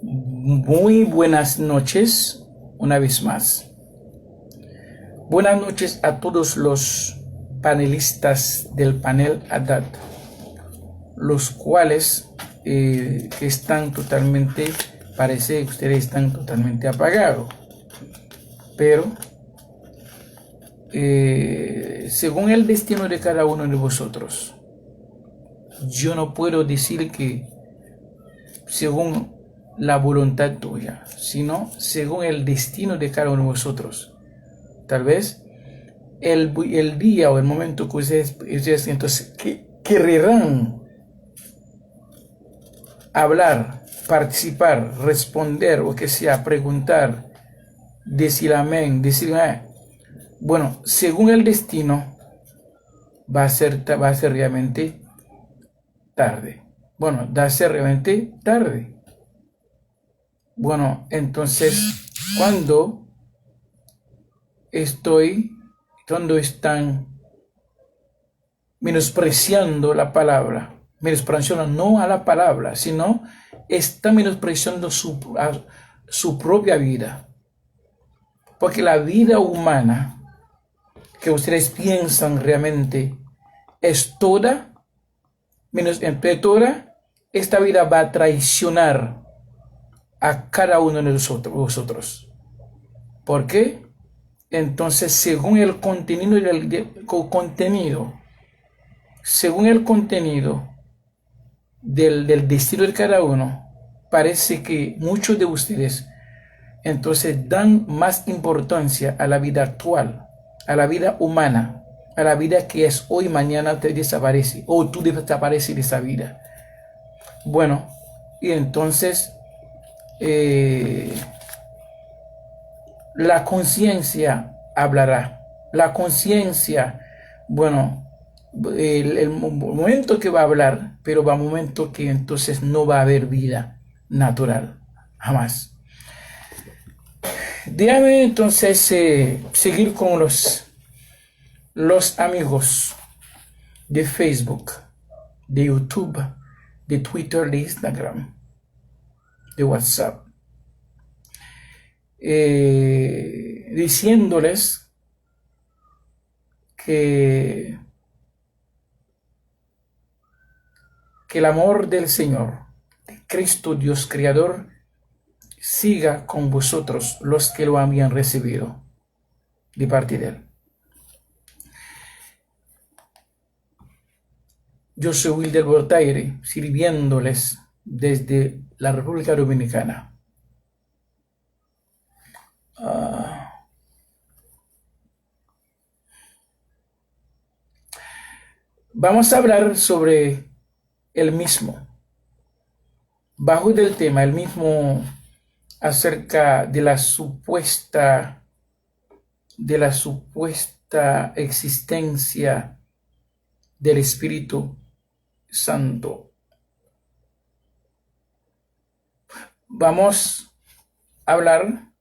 Muy buenas noches, una vez más. Buenas noches a todos los panelistas del panel ADAD, los cuales que están totalmente, parece que ustedes están totalmente apagados, pero según el destino de cada uno de vosotros, yo no puedo decir que según la voluntad tuya, sino según el destino de cada uno de vosotros. Tal vez el día o el momento que ustedes entonces querrán hablar, participar, responder o que sea, preguntar, decir amén, decir bueno, según el destino va a ser realmente tarde. Bueno, va a ser realmente tarde. Bueno, entonces, cuando están menospreciando la palabra, menospreciando no a la palabra, sino están menospreciando su propia vida. Porque la vida humana que ustedes piensan realmente es toda, menos entre toda, esta vida va a traicionar a cada uno de vosotros. ¿Por qué? Entonces, según el contenido del destino de cada uno, parece que muchos de ustedes entonces dan más importancia a la vida actual, a la vida humana, a la vida que es hoy, mañana te desaparece, o tú desapareces de esa vida. Bueno, y entonces la conciencia hablará. La conciencia, bueno, el momento que va a hablar, pero va a un momento que entonces no va a haber vida natural, jamás. Déjame entonces seguir con los amigos de Facebook, de YouTube, de Twitter, de Instagram, de WhatsApp, diciéndoles que el amor del Señor, de Cristo Dios Creador, siga con vosotros los que lo habían recibido de parte de Él. Yo soy Wilder Bortaire, sirviéndoles desde la República Dominicana. Vamos a hablar sobre el mismo, bajo del tema, el mismo acerca de la supuesta existencia del Espíritu Santo. Vamos a hablar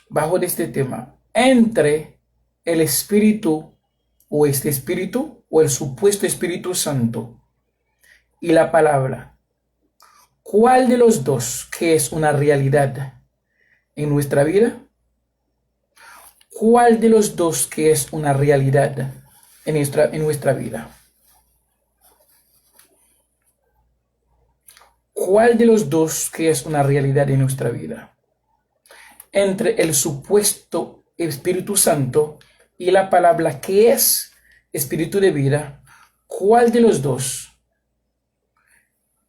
bajo de este tema entre el Espíritu o este Espíritu o el supuesto Espíritu Santo y la palabra. ¿Cuál de los dos que es una realidad en nuestra vida? ¿Cuál de los dos que es una realidad en nuestra vida? ¿Cuál de los dos que es una realidad en nuestra vida? Entre el supuesto Espíritu Santo y la palabra que es Espíritu de vida, ¿cuál de los dos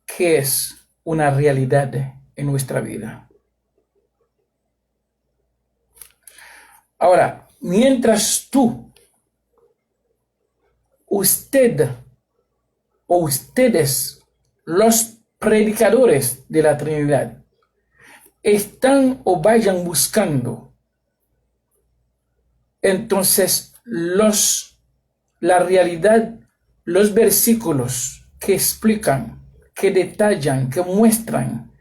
que es una realidad en nuestra vida? Ahora, mientras usted o ustedes, los predicadores de la Trinidad, están o vayan buscando, entonces la realidad, los versículos que explican, que detallan, que muestran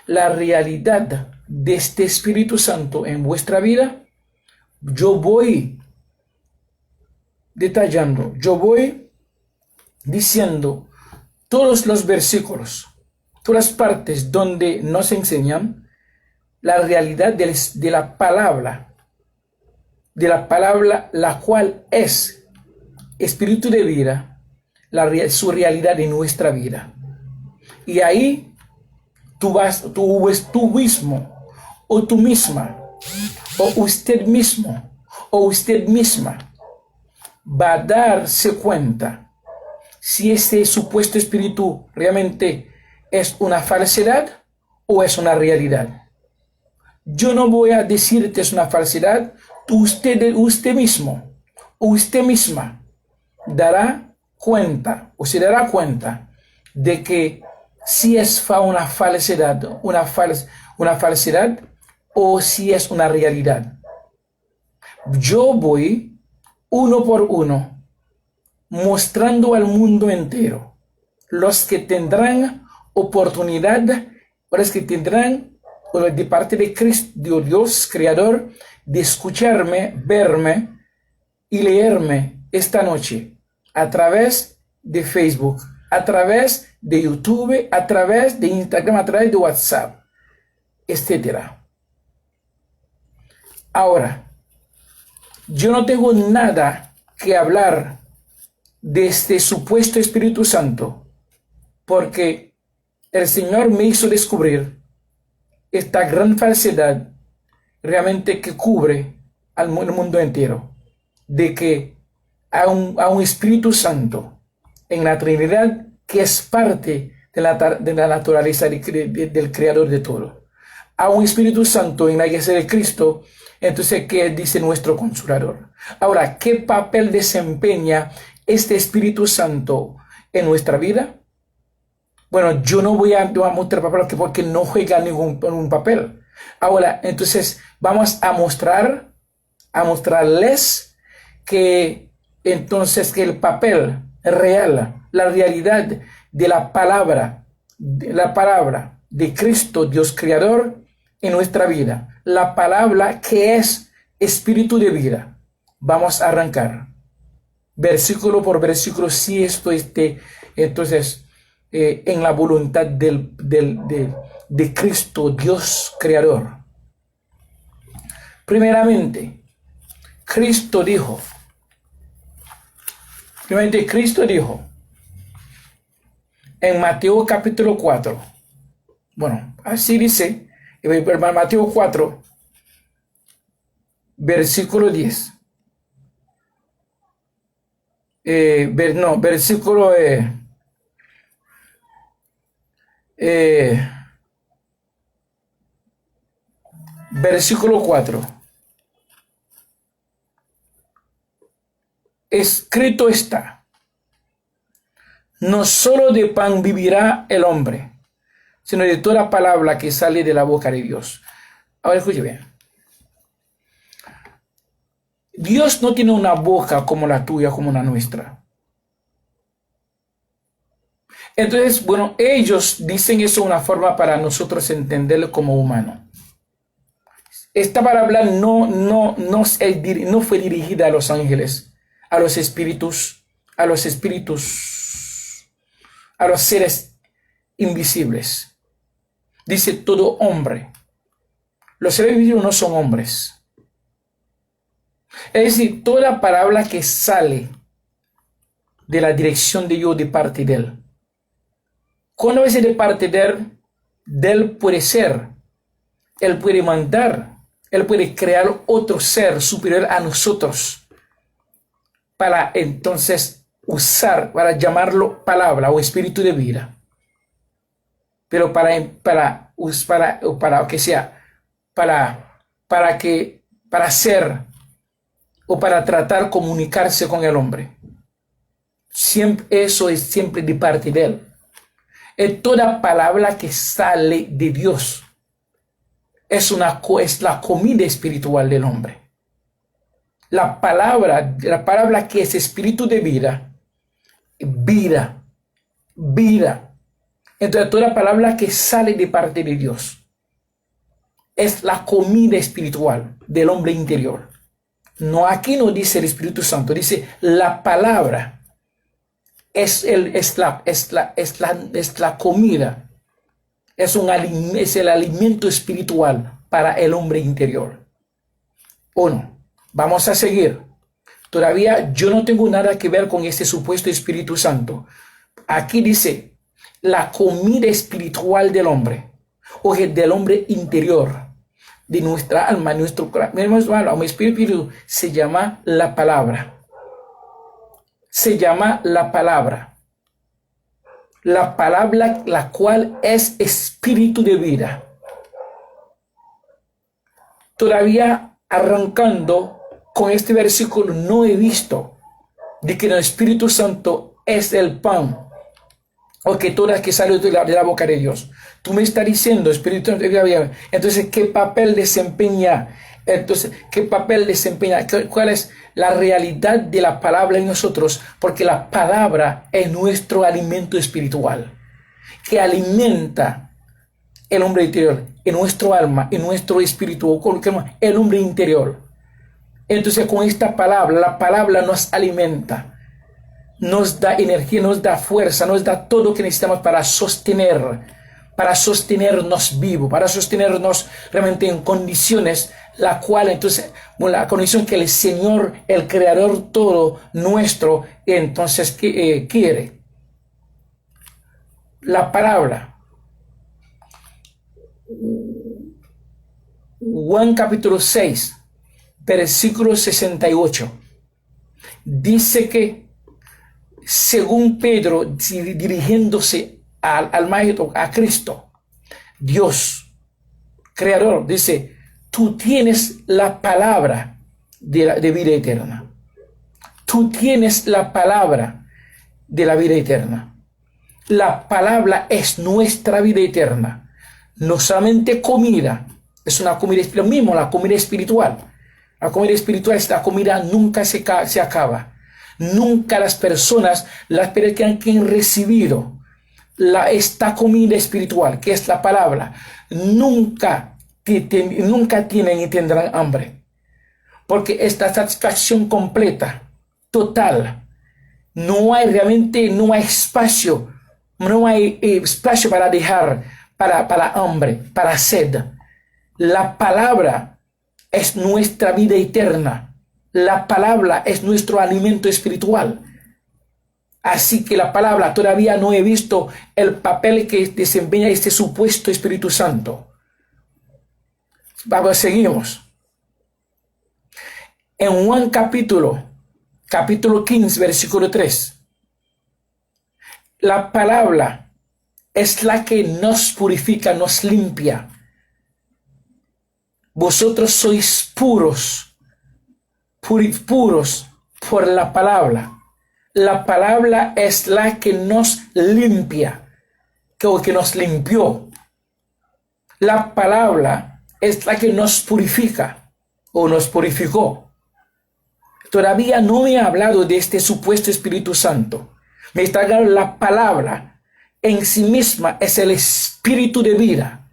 la realidad de este Espíritu Santo en vuestra vida, yo voy detallando, yo voy diciendo todos los versículos, todas partes donde nos enseñan la realidad de la palabra, la cual es espíritu de vida, su realidad en nuestra vida. Y ahí tú mismo, o tú misma, o usted mismo, o usted misma, va a darse cuenta si este supuesto espíritu realmente es una falsedad o es una realidad. Yo no voy a decirte es una falsedad, usted mismo o usted misma dará cuenta o se dará cuenta de que si es una falsedad, una falsedad o si es una realidad. Yo voy uno por uno mostrando al mundo entero, los que tendrán oportunidad, los que tendrán de parte de Cristo, de Dios Creador, de escucharme, verme y leerme esta noche a través de Facebook, a través de YouTube, a través de Instagram, a través de WhatsApp, etc. Ahora, yo no tengo nada que hablar de este supuesto Espíritu Santo, porque el Señor me hizo descubrir esta gran falsedad realmente que cubre al mundo entero, de que a un Espíritu Santo en la Trinidad que es parte de la naturaleza del Creador de todo. A un Espíritu Santo en la iglesia de Cristo, entonces, ¿qué dice nuestro Consolador? Ahora, ¿qué papel desempeña este Espíritu Santo en nuestra vida? Bueno, yo no voy a mostrar papel porque no juega ningún papel. Ahora, entonces, vamos a mostrarles que entonces que el papel real, la realidad de la palabra de Cristo, Dios Creador, en nuestra vida, la palabra que es espíritu de vida. Vamos a arrancar versículo por versículo, si esto esté entonces en la voluntad de Cristo, Dios Creador. Primeramente, Cristo dijo en Mateo capítulo 4, bueno, así dice, Mateo 4, versículo 10. Versículo 4. Escrito está: no solo de pan vivirá el hombre, sino de toda palabra que sale de la boca de Dios. Ahora escuche bien. Dios no tiene una boca como la tuya, como la nuestra. Entonces, bueno, ellos dicen eso de una forma para nosotros entenderlo como humano. Esta palabra no fue dirigida a los ángeles, a los espíritus, a los seres invisibles. Dice todo hombre. Los seres invisibles no son hombres. Es decir, toda palabra que sale de la dirección de Dios, de parte de Él. Cuando es de parte de Él puede ser, Él puede mandar, Él puede crear otro ser superior a nosotros para entonces usar, para llamarlo palabra o espíritu de vida. Pero para hacer o para tratar comunicarse con el hombre. Eso es siempre de parte de Él. Es toda palabra que sale de Dios. Es la comida espiritual del hombre. La palabra que es espíritu de vida, vida. Entonces toda palabra que sale de parte de Dios es la comida espiritual del hombre interior. No, aquí no dice el Espíritu Santo, dice la palabra es la comida es el alimento espiritual para el hombre interior. Uno, vamos a seguir. Todavía yo no tengo nada que ver con este supuesto Espíritu Santo. Aquí dice, la comida espiritual del hombre, o del hombre interior, de nuestra alma, nuestro espíritu, se llama la palabra. Se llama la palabra. La palabra, la cual es espíritu de vida. Todavía arrancando con este versículo, no he visto de que el Espíritu Santo es el pan, o que todas que sale de la boca de Dios. Tú me estás diciendo, Espíritu Santo, entonces, ¿qué papel desempeña? Entonces, ¿qué papel desempeña? ¿Cuál es la realidad de la palabra en nosotros? Porque la palabra es nuestro alimento espiritual, que alimenta el hombre interior, en nuestro alma, en nuestro espíritu, el hombre interior. Entonces, con esta palabra, la palabra nos alimenta, nos da energía, nos da fuerza, nos da todo lo que necesitamos para sostenernos vivos, para sostenernos realmente en condiciones, la cual entonces, la condición que el Señor, el Creador todo nuestro, entonces quiere. La palabra. Juan capítulo 6, versículo 68. Dice que, según Pedro, dirigiéndose al Maestro, a Cristo, Dios, Creador, dice, tú tienes la palabra de vida eterna. Tú tienes la palabra de la vida eterna. La palabra es nuestra vida eterna. No solamente comida, es una comida espiritual, mismo la comida espiritual. La comida espiritual, esta comida nunca se acaba. Nunca las personas que han recibido esta comida espiritual, que es la palabra, nunca tienen y tendrán hambre. Porque esta satisfacción completa, total, no hay espacio, no hay espacio para dejar, para hambre, para sed. La palabra es nuestra vida eterna. La palabra es nuestro alimento espiritual. Así que la palabra, todavía no he visto el papel que desempeña este supuesto Espíritu Santo. Vamos, seguimos. En Juan capítulo 15, versículo 3. La palabra es la que nos purifica, nos limpia. Vosotros sois puros por la palabra. La palabra es la que nos limpia, que nos limpió. La palabra es la que nos purifica o nos purificó. Todavía no he hablado de este supuesto Espíritu Santo. Me está hablando la palabra en sí misma, es el espíritu de vida.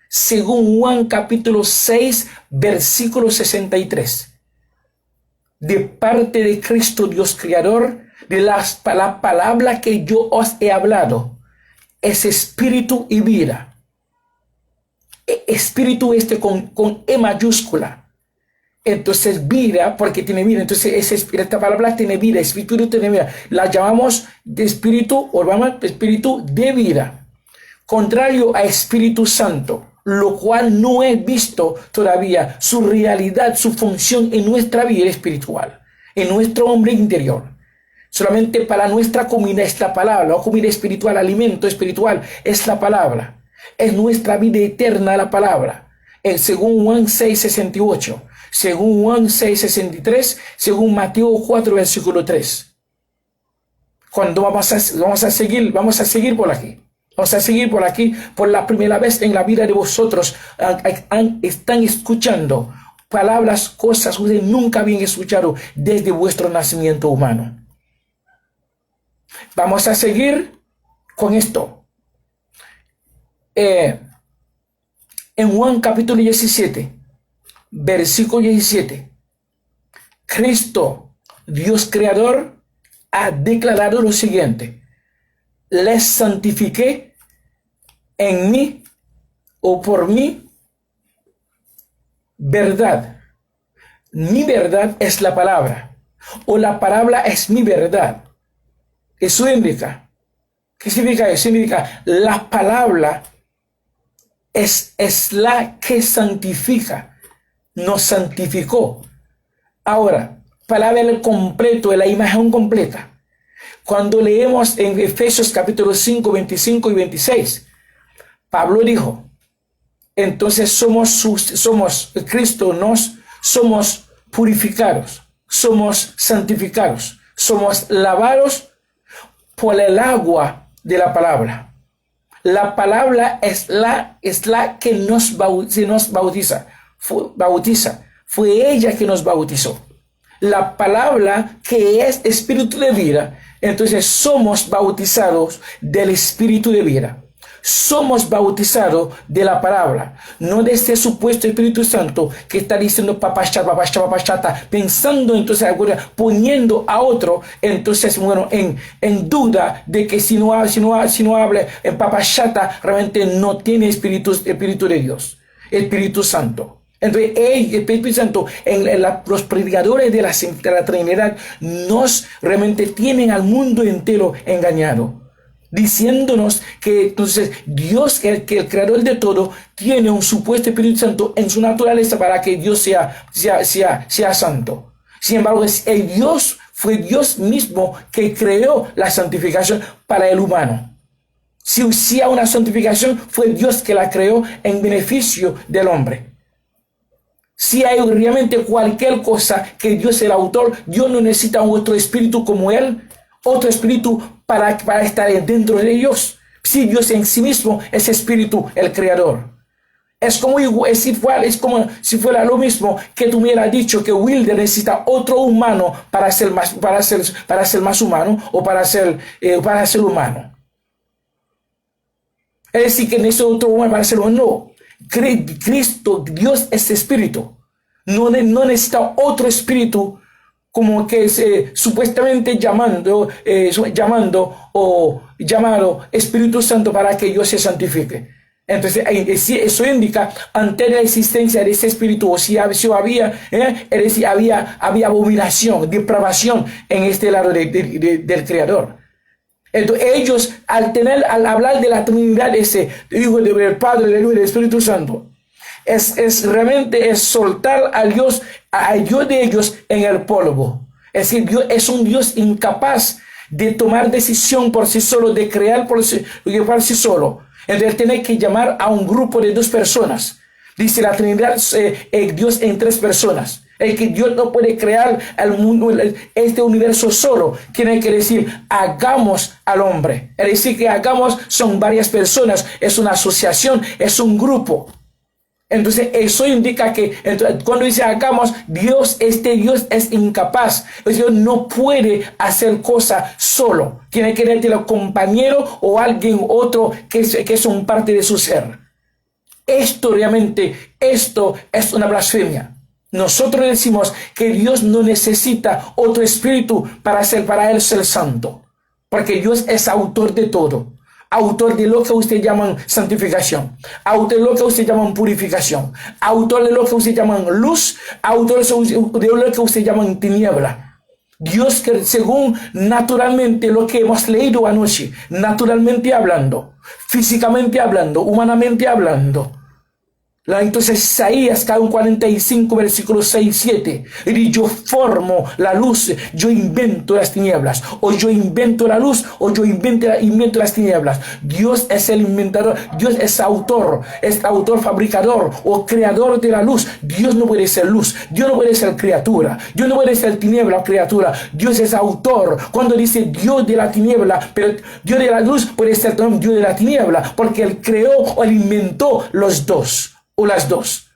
Según Juan capítulo 6, versículo 63. De parte de Cristo Dios Creador, de la palabra que yo os he hablado, es espíritu y vida. Espíritu con E mayúscula. Entonces vida, porque tiene vida. Entonces esta palabra tiene vida, espíritu tiene vida. La llamamos de espíritu, o llamamos espíritu de vida. Contrario a Espíritu Santo, lo cual no he visto todavía su realidad, su función en nuestra vida espiritual, en nuestro hombre interior. Solamente para nuestra comida es la palabra, o comida espiritual, alimento espiritual es la palabra. Es nuestra vida eterna la palabra. Según Juan 6, 68, según Juan 6, 63, según Mateo 4, versículo 3. Cuando vamos a seguir por aquí. Vamos a seguir por aquí, por la primera vez en la vida de vosotros, están escuchando palabras, cosas que ustedes nunca habían escuchado desde vuestro nacimiento humano. Vamos a seguir con esto. En Juan capítulo 17, versículo 17, Cristo, Dios Creador, ha declarado lo siguiente: les santifiqué en mi o por mi verdad. Mi verdad es la palabra, o la palabra es mi verdad. Eso indica. ¿Qué significa eso? Significa la palabra es la que santifica, nos santificó. Ahora, palabra el completo, la imagen completa. Cuando leemos en Efesios capítulo 5, 25 y 26, Pablo dijo, entonces somos Cristo, somos purificados, somos santificados, somos lavados por el agua de la palabra. La palabra es la que nos bautiza. Fue ella que nos bautizó. La palabra que es espíritu de vida. Entonces somos bautizados del espíritu de vida. Somos bautizados de la palabra, no de este supuesto Espíritu Santo que está diciendo papachata, pensando entonces ahora, poniendo a otro, entonces bueno, en duda de que si no habla en papachata, realmente no tiene espíritu de Dios, Espíritu Santo. Entonces, el Espíritu Santo, los predicadores de la Trinidad, nos realmente tienen al mundo entero engañado, diciéndonos que entonces Dios, el creador de todo, tiene un supuesto Espíritu Santo en su naturaleza para que Dios sea santo. Sin embargo, fue Dios mismo que creó la santificación para el humano. Si hay una santificación, fue Dios que la creó en beneficio del hombre. Si hay realmente cualquier cosa que Dios es el autor, Dios no necesita otro espíritu como Él, otro espíritu para estar dentro de Dios. Si Dios en sí mismo es espíritu, el creador. Es como si fuera lo mismo que tú me hubieras dicho que Wilder necesita otro humano para ser más humano o para ser humano. Es decir, que necesita otro humano para ser humano. No. Cristo, Dios es espíritu. No necesita otro espíritu como que supuestamente llamado Espíritu Santo para que Dios se santifique. Entonces, eso indica, ante la existencia de ese espíritu, o si había abominación, depravación en este lado del Creador. Entonces, ellos, al hablar de la Trinidad, ese Hijo del Padre, del Hijo y del Espíritu Santo, realmente soltar al Dios de ellos en el polvo. Es decir, Dios es un Dios incapaz de tomar decisión por sí solo, de crear por sí solo. Entonces, tiene que llamar a un grupo de 2 personas. Dice la Trinidad, Dios en 3 personas. El que Dios no puede crear el mundo, este universo solo. Tiene que decir, hagamos al hombre. Es decir, que hagamos son varias personas, es una asociación, es un grupo. Entonces, eso indica que cuando dice hagamos, Dios es incapaz. Dios no puede hacer cosas solo. Tiene que tener un compañero o alguien otro que son parte de su ser. Esto es una blasfemia. Nosotros decimos que Dios no necesita otro espíritu para él ser santo. Porque Dios es autor de todo. Autor de lo que ustedes llaman santificación, autor de lo que ustedes llaman purificación, autor de lo que ustedes llaman luz, autor de lo que ustedes llaman tiniebla. Dios, que según naturalmente lo que hemos leído anoche, naturalmente hablando, físicamente hablando, humanamente hablando. Entonces Isaías 45 versículos 6 y 7 y yo formo la luz, yo invento las tinieblas, o yo invento la luz, o yo invento las tinieblas. Dios es el inventador, Dios es autor fabricador o creador de la luz. Dios no puede ser luz, Dios no puede ser criatura, Dios no puede ser tiniebla o criatura. Dios es autor. Cuando dice Dios de la tiniebla, pero Dios de la luz puede ser también Dios de la tiniebla, porque Él creó o Él inventó los dos o las dos.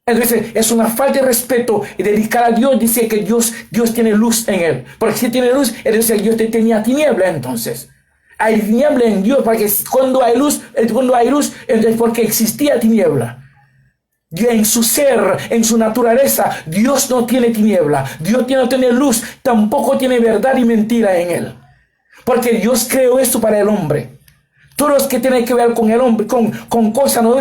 Entonces es una falta de respeto y dedicar a Dios, dice que Dios tiene luz en Él, porque si tiene luz, entonces Dios tenía tiniebla. Entonces hay tiniebla en Dios, porque cuando hay luz, entonces porque existía tiniebla. Dios en su ser, en su naturaleza, Dios no tiene tiniebla, Dios no tiene luz, tampoco tiene verdad y mentira en Él, porque Dios creó esto para el hombre. Todos los que tienen que ver con el hombre, con cosas, ¿no?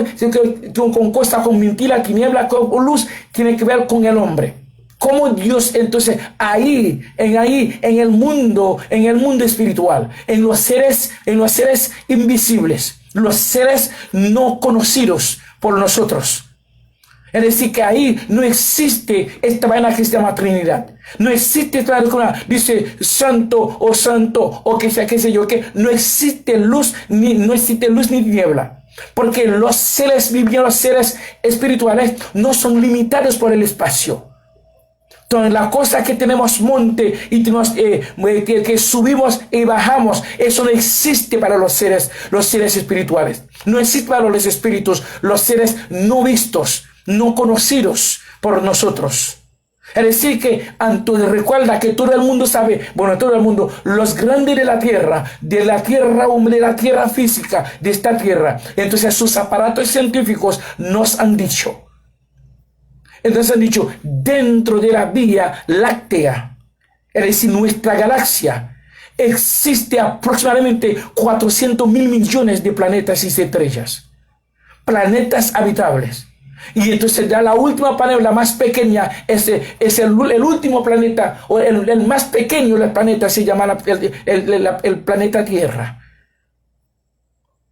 Con cosas, con mentira, tiniebla, con luz, tienen que ver con el hombre. Como Dios, entonces, ahí, en el mundo espiritual, en los seres invisibles, los seres no conocidos por nosotros. Es decir, que ahí no existe esta vaina que se llama Trinidad. No existe esta vaina, dice santo o que sea, qué sé yo, que no existe luz ni tiniebla. Porque los seres vivientes, los seres espirituales no son limitados por el espacio. Entonces, la cosa que tenemos monte y tenemos, que subimos y bajamos, eso no existe para los seres espirituales. No existe para los espíritus, los seres no vistos, no conocidos por nosotros. Es decir que, recuerda que todo el mundo sabe, todo el mundo, los grandes de la tierra física, de esta tierra. Entonces sus aparatos científicos nos han dicho. Entonces han dicho, dentro de la Vía Láctea, es decir, nuestra galaxia, existe aproximadamente 400 mil millones de planetas y estrellas. Planetas habitables. Y entonces ya la última planeta, la más pequeña, es el último planeta, o el más pequeño del planeta se llama el planeta Tierra.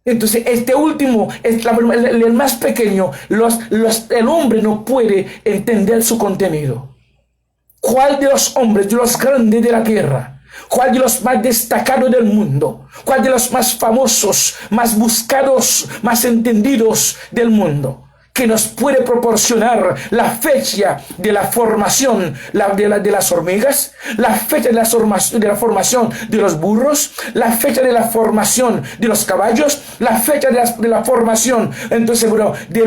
Entonces este último, es el más pequeño, el hombre no puede entender su contenido. ¿Cuál de los hombres, de los grandes de la Tierra? ¿Cuál de los más destacados del mundo? ¿Cuál de los más famosos, más buscados, más entendidos del mundo? Que nos puede proporcionar la fecha de la formación de las hormigas, la fecha de la formación de los burros, la fecha de la formación de los caballos, la fecha de la formación, entonces, de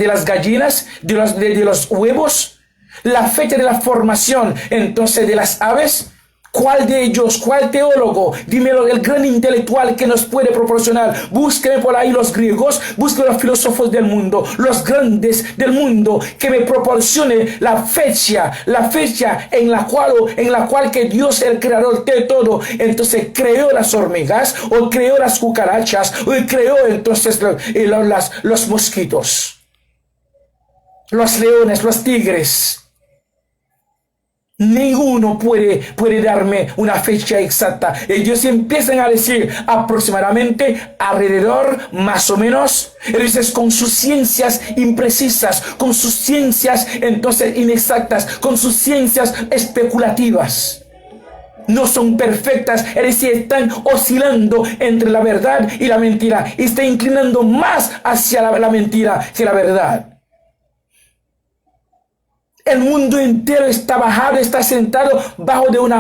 las gallinas, de los huevos, la fecha de la formación, entonces, de las aves. ¿Cuál de ellos, cuál teólogo, dímelo, el gran intelectual que nos puede proporcionar? Búsqueme por ahí los griegos, búsqueme los filósofos del mundo, los grandes del mundo, que me proporcione la fecha en la cual que Dios, el creador de todo, entonces creó las hormigas, o creó las cucarachas, o creó entonces los mosquitos, los leones, los tigres. Ninguno puede darme una fecha exacta. Ellos empiezan a decir aproximadamente, alrededor, más o menos. Entonces, con sus ciencias imprecisas, con sus ciencias entonces inexactas, con sus ciencias especulativas. No son perfectas, es decir, están oscilando entre la verdad y la mentira. Y está inclinando más hacia la mentira que la verdad. El mundo entero está bajado, está sentado bajo de un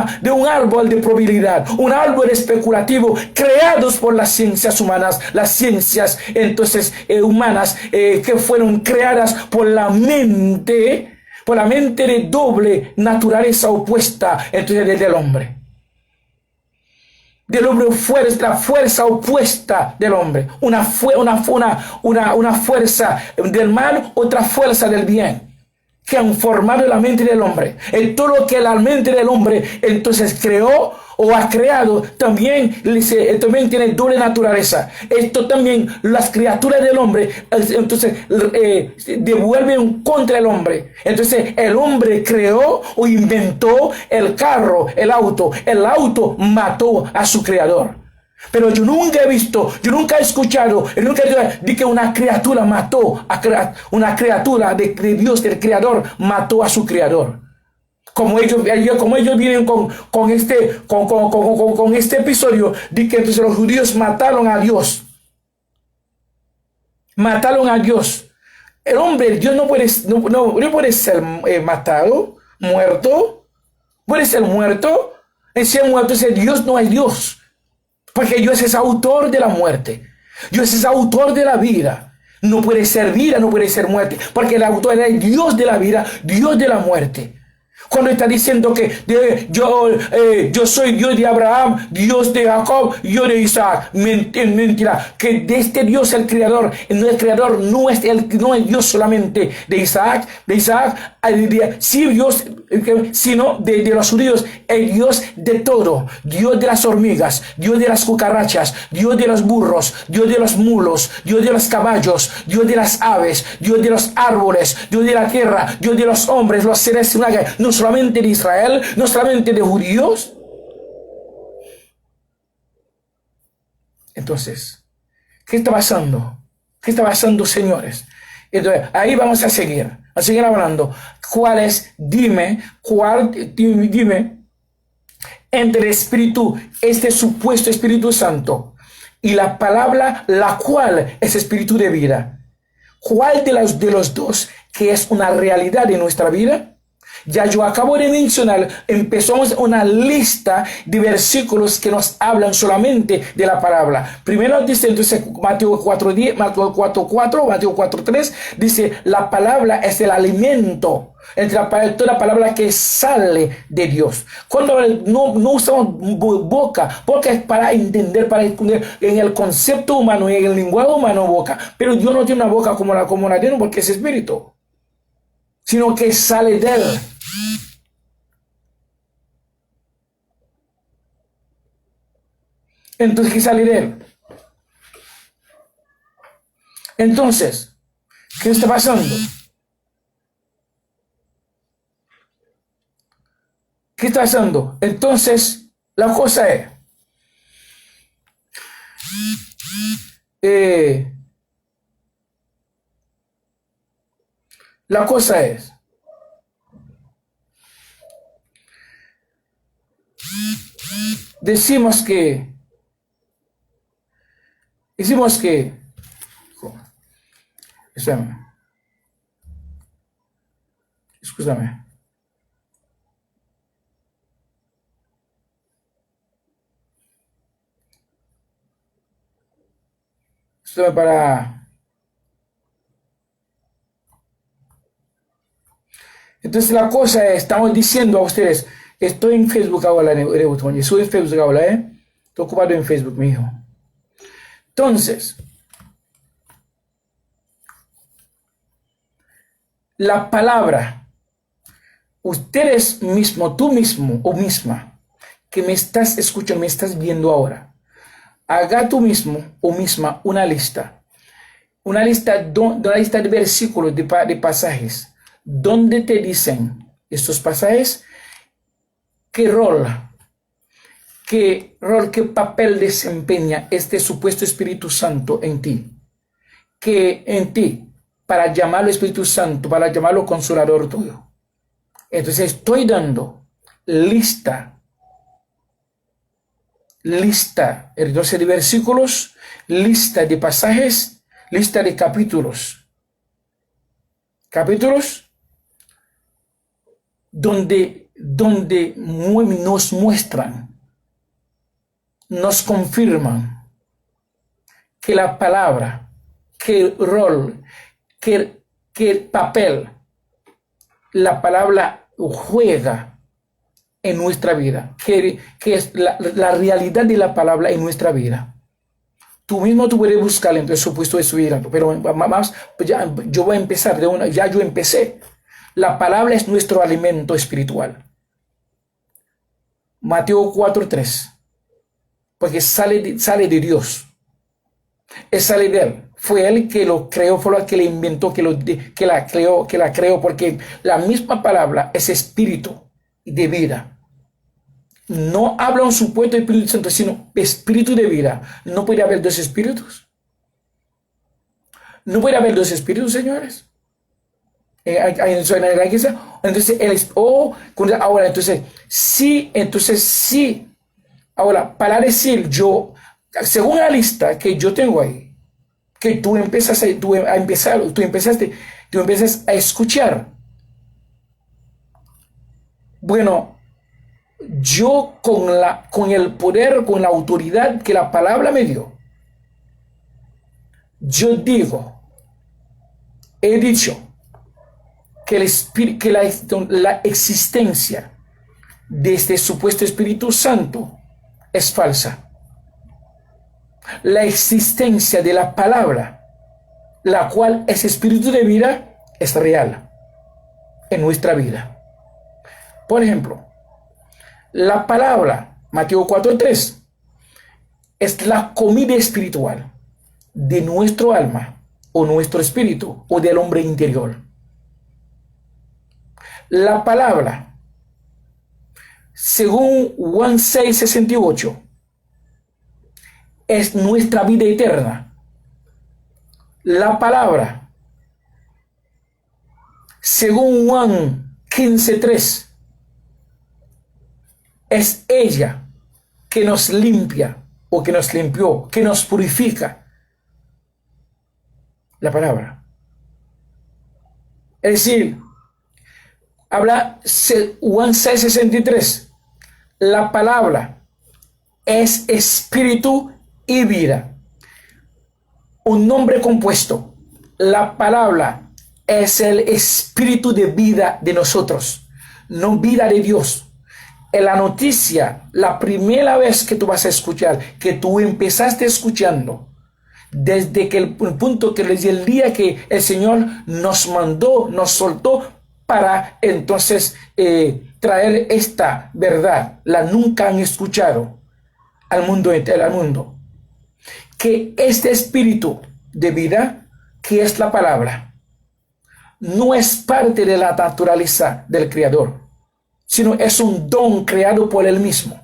árbol de probabilidad, un árbol especulativo, creados por las ciencias humanas, las ciencias entonces humanas que fueron creadas por la mente de doble naturaleza opuesta entonces del hombre. Del hombre la fuerza opuesta del hombre, una fuerza del mal, otra fuerza del bien, que han formado la mente del hombre. Y todo lo que la mente del hombre entonces creó o ha creado también tiene doble naturaleza. Esto también, las criaturas del hombre entonces devuelven contra el hombre. Entonces el hombre creó o inventó el carro, el auto. El auto mató a su creador. Pero yo nunca he visto, yo nunca he escuchado, de que una criatura mató una criatura de Dios, del creador, mató a su creador. Como ellos vienen con este episodio de que entonces los judíos mataron a Dios. Mataron a Dios. El hombre, Dios no puede ser matado, muerto. Puede ser muerto. En ser muerto, Dios no es Dios. Porque Dios es autor de la muerte. Dios es autor de la vida. No puede ser vida, no puede ser muerte. Porque el autor es Dios de la vida, Dios de la muerte. Cuando está diciendo que yo soy Dios de Abraham, Dios de Jacob, Dios de Isaac. Mentira. Que de este Dios el creador no es Dios solamente de Isaac, sí Dios, sino de los judíos, el Dios de todo. Dios de las hormigas, Dios de las cucarachas, Dios de los burros, Dios de los mulos, Dios de los caballos, Dios de las aves, Dios de los árboles, Dios de la tierra, Dios de los hombres, los seres humanos, no solamente de Israel, no solamente de judíos. Entonces, ¿qué está pasando? ¿Qué está pasando, señores? Entonces, ahí vamos a seguir hablando. Dime, entre el Espíritu, este supuesto Espíritu Santo, y la palabra, la cual es Espíritu de vida. ¿Cuál de los dos que es una realidad de nuestra vida? Ya yo acabo de mencionar, empezamos una lista de versículos que nos hablan solamente de la palabra. Primero dice, entonces, Mateo 4:10, Mateo 4:4, Mateo 4:3, dice, la palabra es el alimento. Toda palabra que sale de Dios. Cuando no usamos boca es para entender en el concepto humano, en el lenguaje humano, boca. Pero Dios no tiene una boca como la tiene porque es espíritu, sino que sale de él. Entonces, ¿qué sale de él? Entonces, ¿qué está pasando? ¿Qué está pasando? Entonces, la cosa es, decimos que, escúchame. Entonces la cosa es, estamos diciendo a ustedes, estoy en Facebook ahora, soy en Facebook ahora, estoy ocupado en Facebook, mi hijo. Entonces, la palabra, ustedes mismos, tú mismo o misma, que me estás escuchando, me estás viendo ahora, haga tú mismo o misma una lista de versículos, de pasajes, donde te dicen estos pasajes, qué papel desempeña este supuesto Espíritu Santo en ti, para llamarlo Espíritu Santo, para llamarlo Consolador tuyo. Entonces estoy dando lista, entonces de versículos, lista de pasajes, lista de capítulos donde nos muestran, nos confirman que la palabra, que rol, que papel la palabra juega en nuestra vida, que es la realidad de la palabra en nuestra vida. Tú mismo tú puedes buscar en el supuesto de su vida, pero yo voy a empezar yo empecé. La palabra es nuestro alimento espiritual. Mateo 4:3, porque sale de Dios. Sale de él. Fue él que lo creó, fue el que le inventó, que la creó, porque la misma palabra es espíritu de vida. No habla un supuesto Espíritu Santo, sino espíritu de vida. No puede haber dos espíritus. No puede haber dos espíritus, señores. Entonces, sí. Ahora, para decir yo, según la lista que yo tengo ahí, que tú empezaste a escuchar. Bueno, yo con el poder, con la autoridad que la palabra me dio, yo he dicho, la existencia de este supuesto Espíritu Santo es falsa. La existencia de la palabra, la cual es espíritu de vida, es real en nuestra vida. Por ejemplo, la palabra, Mateo 4:3, es la comida espiritual de nuestro alma o nuestro espíritu o del hombre interior. La palabra, según Juan 6:68, es nuestra vida eterna. La palabra, según Juan 15:3, es ella que nos limpia o que nos limpió, que nos purifica. La palabra. Es decir, habla Juan 6:63. La palabra es espíritu y vida. Un nombre compuesto. La palabra es el espíritu de vida de nosotros, no vida de Dios. En la noticia, la primera vez que tú vas a escuchar, que tú empezaste escuchando, desde que el punto que desde el día que el Señor nos mandó, nos soltó para entonces traer esta verdad, la nunca han escuchado al mundo entero, al mundo. Que este espíritu de vida, que es la palabra, no es parte de la naturaleza del Creador, sino es un don creado por Él mismo,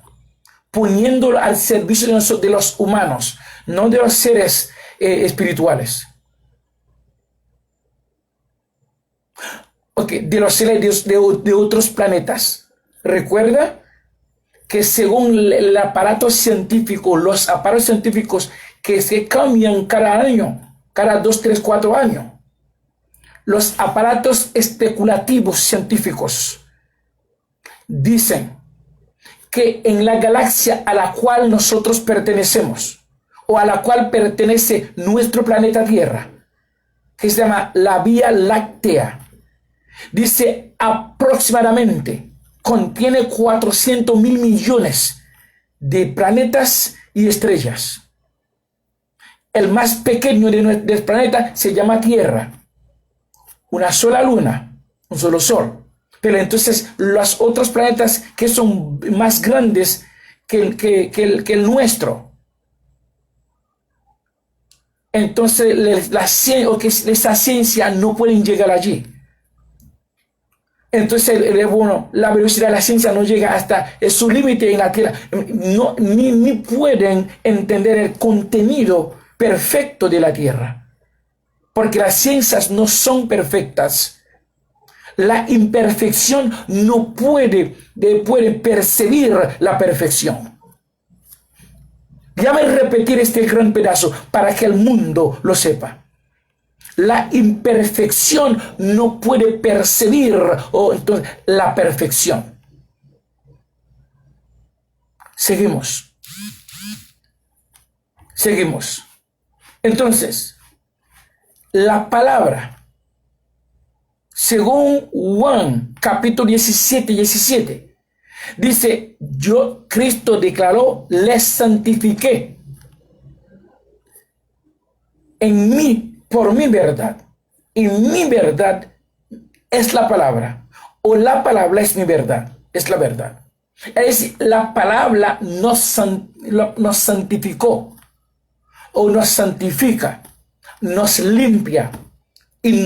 poniéndolo al servicio de los humanos, no de los seres espirituales. De los seres de otros planetas. Recuerda que según el aparato científico, los aparatos científicos que se cambian cada año, cada 2, 3, 4 años, los aparatos especulativos científicos dicen que en la galaxia a la cual nosotros pertenecemos, o a la cual pertenece nuestro planeta Tierra, que se llama la Vía Láctea, dice aproximadamente, contiene 400.000 millones de planetas y estrellas. El más pequeño del planeta se llama Tierra, una sola luna, un solo sol. Pero entonces los otros planetas que son más grandes que el nuestro, entonces esa ciencia no pueden llegar allí. Entonces la velocidad de la ciencia no llega hasta su límite en la Tierra. No, ni pueden entender el contenido perfecto de la Tierra, porque las ciencias no son perfectas. La imperfección no puede percibir la perfección. Déjame repetir este gran pedazo para que el mundo lo sepa. La imperfección no puede percibir entonces, la perfección. Seguimos. Entonces, la palabra, según Juan capítulo 17, dice, Cristo declaró, les santifiqué en mí, por mi verdad, y mi verdad es la palabra, o la palabra es mi verdad, es la verdad. Es decir, la palabra nos santificó, o nos santifica, nos limpia, y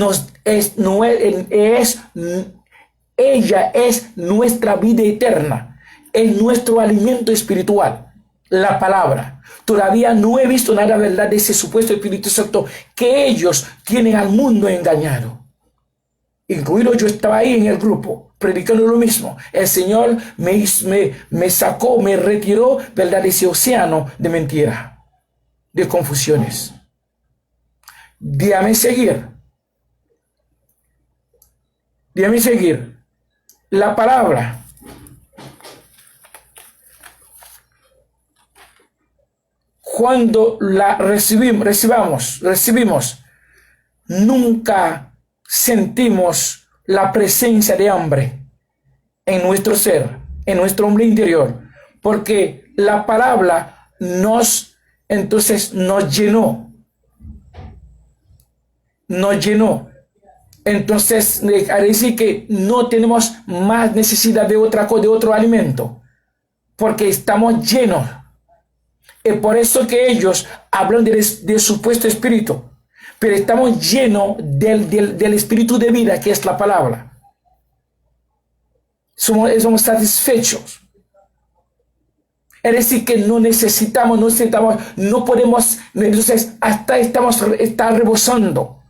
ella es nuestra vida eterna, es nuestro alimento espiritual, la palabra. Todavía no he visto nada verdad de ese supuesto Espíritu Santo que ellos tienen al mundo engañado. Incluido yo estaba ahí en el grupo, predicando lo mismo. El Señor me sacó, me retiró, ¿verdad?, de ese océano de mentira, de confusiones. Déjame seguir. La palabra cuando la recibimos, nunca sentimos la presencia de hambre en nuestro ser, en nuestro hombre interior, porque la palabra entonces nos llenó. Entonces, a decir que no tenemos más necesidad de otra cosa, de otro alimento, porque estamos llenos. Es por eso que ellos hablan de supuesto espíritu, pero estamos llenos del espíritu de vida, que es la palabra. Somos satisfechos. Es decir, que no podemos, entonces está rebosando.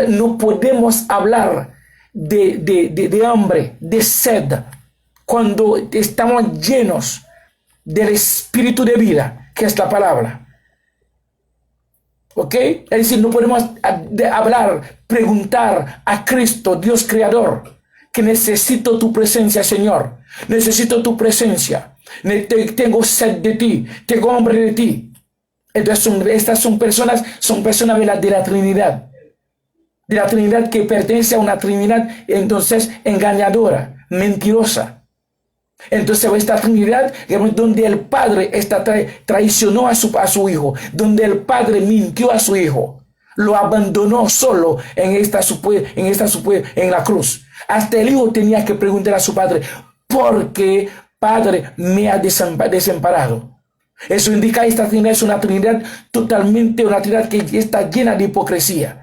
No podemos hablar de hambre, de sed, cuando estamos llenos del espíritu de vida, que es la palabra. ¿Ok? Es decir, no podemos hablar, preguntar a Cristo, Dios creador, que necesito tu presencia, Señor. Necesito tu presencia. Tengo sed de ti, tengo hambre de ti. Entonces estas son personas de la Trinidad. De la Trinidad, que pertenece a una Trinidad entonces engañadora, mentirosa. Entonces esta Trinidad donde el Padre traicionó a su Hijo, donde el Padre mintió a su Hijo, lo abandonó solo en la cruz. Hasta el Hijo tenía que preguntar a su Padre: ¿por qué, Padre, me ha desamparado? Eso indica que esta Trinidad es una Trinidad una Trinidad que está llena de hipocresía.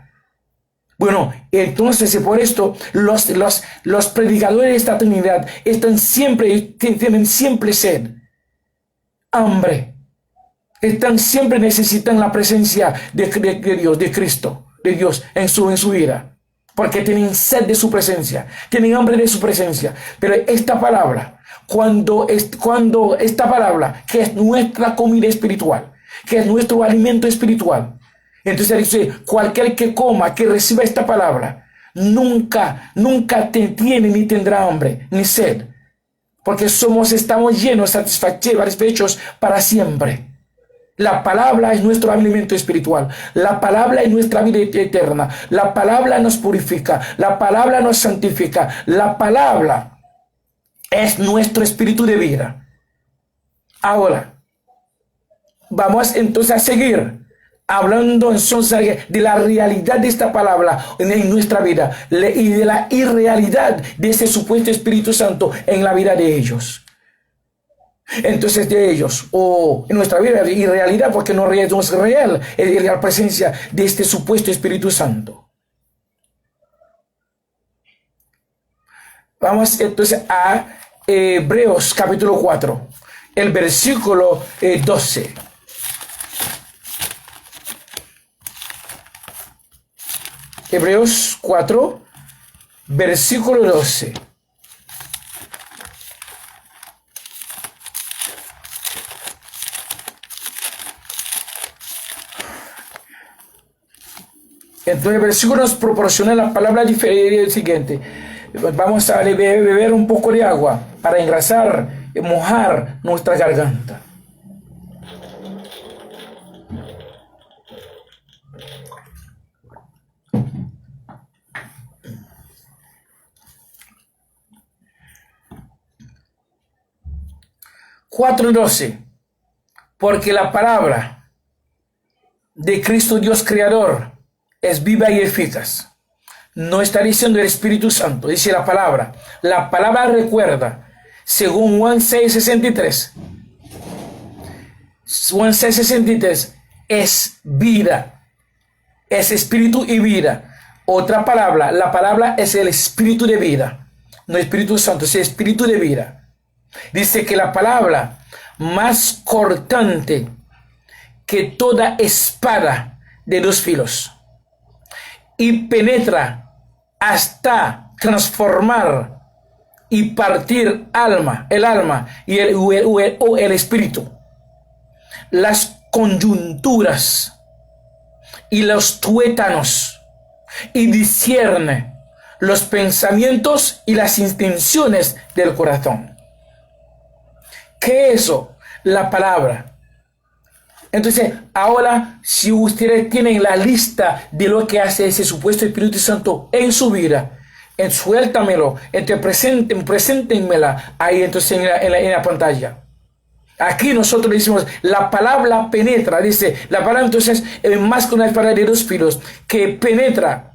Bueno, entonces por esto los predicadores de esta Trinidad tienen siempre sed, hambre. Necesitan la presencia de Dios, de Cristo, de Dios en su vida. Porque tienen sed de su presencia, tienen hambre de su presencia. Pero esta palabra, cuando esta palabra, que es nuestra comida espiritual, que es nuestro alimento espiritual, entonces dice: cualquier que coma, que reciba esta palabra, nunca tiene ni tendrá hambre, ni sed. Porque estamos llenos, satisfechos para siempre. La palabra es nuestro alimento espiritual. La palabra es nuestra vida eterna. La palabra nos purifica. La palabra nos santifica. La palabra es nuestro espíritu de vida. Ahora, vamos entonces a seguir hablando entonces de la realidad de esta palabra en nuestra vida y de la irrealidad de ese supuesto Espíritu Santo en la vida de ellos. Entonces de ellos, en nuestra vida, irrealidad, porque no es real la presencia de este supuesto Espíritu Santo. Vamos entonces a Hebreos capítulo 4, el versículo 12. Hebreos 4, versículo 12. Entonces el versículo nos proporciona la palabra siguiente. Vamos a beber un poco de agua para engrasar, mojar nuestra garganta. (4:12) Porque la palabra de Cristo Dios Creador es viva y eficaz. No está diciendo el Espíritu Santo, dice la palabra. La palabra recuerda, según Juan 6:63. Juan 6:63 es vida, es espíritu y vida. Otra palabra, la palabra es el espíritu de vida. No Espíritu Santo, es el espíritu de vida. Dice que la palabra más cortante que toda espada de dos filos, y penetra hasta transformar y partir el alma y el espíritu, las coyunturas y los tuétanos, y discierne los pensamientos y las intenciones del corazón. ¿Qué es eso? La palabra. Entonces, ahora, si ustedes tienen la lista de lo que hace ese supuesto Espíritu Santo en su vida, Suéltamelo, preséntenmela ahí entonces en la pantalla. Aquí nosotros decimos, la palabra penetra, dice, la palabra entonces es más que una espada de dos filos, que penetra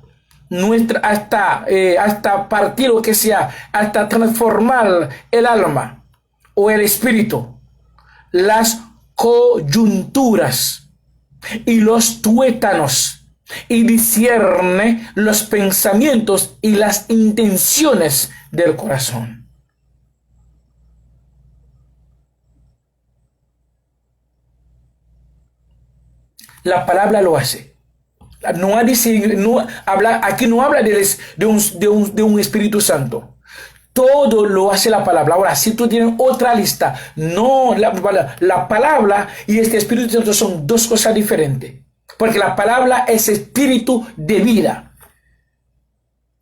hasta partir lo que sea, hasta transformar el alma o el espíritu, las coyunturas y los tuétanos, y discierne los pensamientos y las intenciones del corazón. La palabra lo hace. Aquí no habla de un Espíritu Santo. Todo lo hace la palabra. Ahora, si tú tienes otra lista, no, la palabra y este Espíritu Santo son dos cosas diferentes. Porque la palabra es espíritu de vida.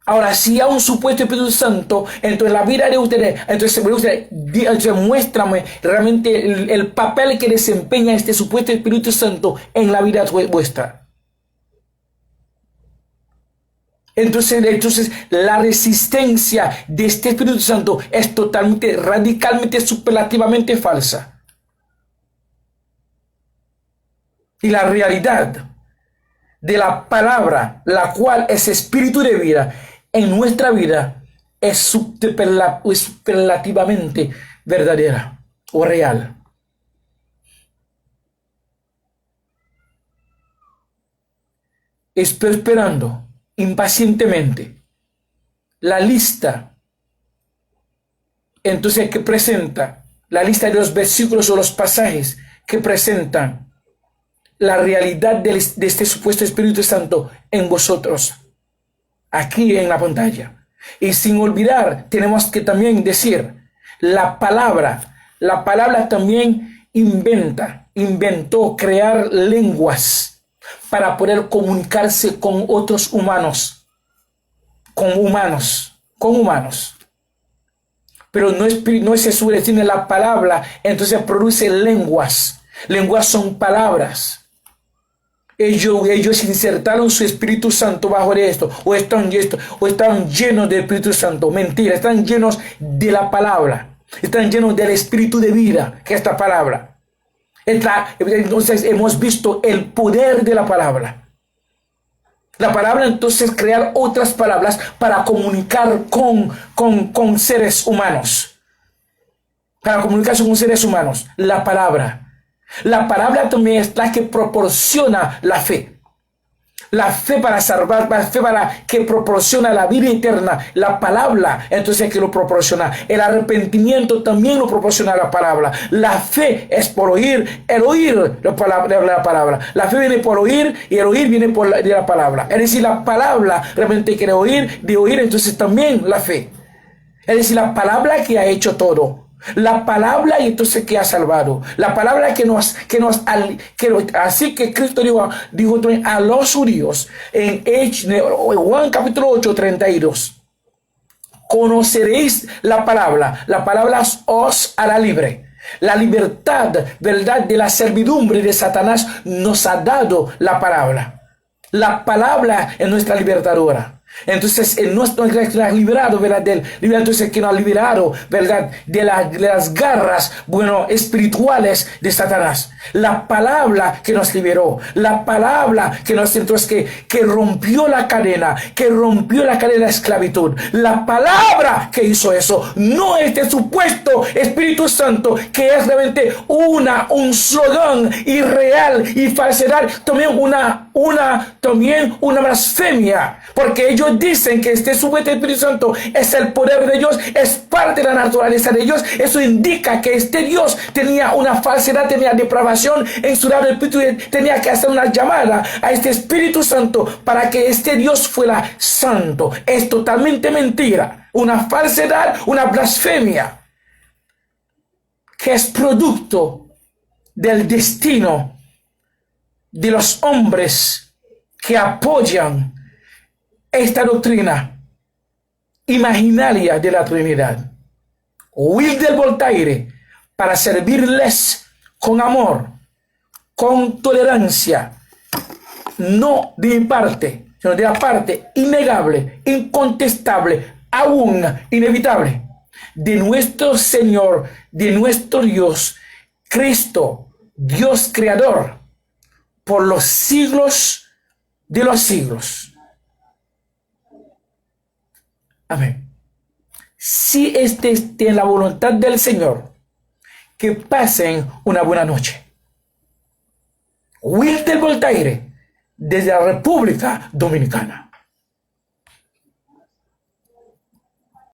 Ahora, si hay un supuesto Espíritu Santo, entonces la vida de ustedes, entonces muéstrame realmente el papel que desempeña este supuesto Espíritu Santo en la vida vuestra. Entonces la resistencia de este Espíritu Santo es totalmente, radicalmente, superlativamente falsa. Y la realidad de la palabra, la cual es espíritu de vida, en nuestra vida es superlativamente verdadera o real. Estoy esperando impacientemente la lista, entonces, que presenta la lista de los versículos o los pasajes que presentan la realidad de este supuesto Espíritu Santo en vosotros, aquí en la pantalla. Y sin olvidar, tenemos que también decir, la palabra también inventó crear lenguas para poder comunicarse con otros humanos, con humanos. Pero no es eso, tiene la palabra, entonces produce lenguas. Lenguas son palabras. Ellos insertaron su Espíritu Santo bajo de esto, o están llenos del Espíritu Santo. Mentira, están llenos de la palabra, están llenos del Espíritu de vida, que es esta palabra. Entonces hemos visto el poder de la palabra. La palabra entonces crear otras palabras para comunicar con seres humanos. Para comunicarse con seres humanos. La palabra también es la que proporciona la fe. La fe para salvar, la fe para que proporciona la vida eterna. La palabra, entonces, que lo proporciona. El arrepentimiento también lo proporciona la palabra. La fe es por oír, el oír la palabra. La fe viene por oír y el oír viene de la palabra. Es decir, la palabra realmente quiere oír, de oír entonces también la fe. Es decir, la palabra que ha hecho todo. La palabra y entonces que ha salvado. La palabra así que Cristo dijo a los judíos en Juan capítulo 8, 32. Conoceréis la palabra os hará libre. La libertad, verdad, de la servidumbre de Satanás nos ha dado la palabra. La palabra es nuestra libertadora. Entonces, nos ha liberado, ¿verdad? Entonces, que nos ha liberado, ¿verdad? De las garras, espirituales de Satanás. La palabra que nos liberó. La palabra que nos, entonces, que rompió la cadena, de esclavitud. La palabra que hizo eso. No este supuesto Espíritu Santo, que es realmente un slogan irreal y falsedad. También una blasfemia. Porque ellos dicen que este supuesto Espíritu Santo es el poder de Dios, es parte de la naturaleza de Dios. Eso indica que este Dios tenía una falsedad, tenía depravación en su lado espíritu, tenía que hacer una llamada a este Espíritu Santo para que este Dios fuera santo. Es totalmente mentira, una falsedad, una blasfemia, que es producto del destino de los hombres que apoyan esta doctrina imaginaria de la Trinidad. Huir del Voltaire para servirles con amor, con tolerancia, no de mi parte, sino de la parte innegable, incontestable, aún inevitable de nuestro Señor, de nuestro Dios, Cristo, Dios creador, por los siglos de los siglos. Amén. Si este esté en la voluntad del Señor, que pasen una buena noche. Wilder Voltaire, desde la República Dominicana.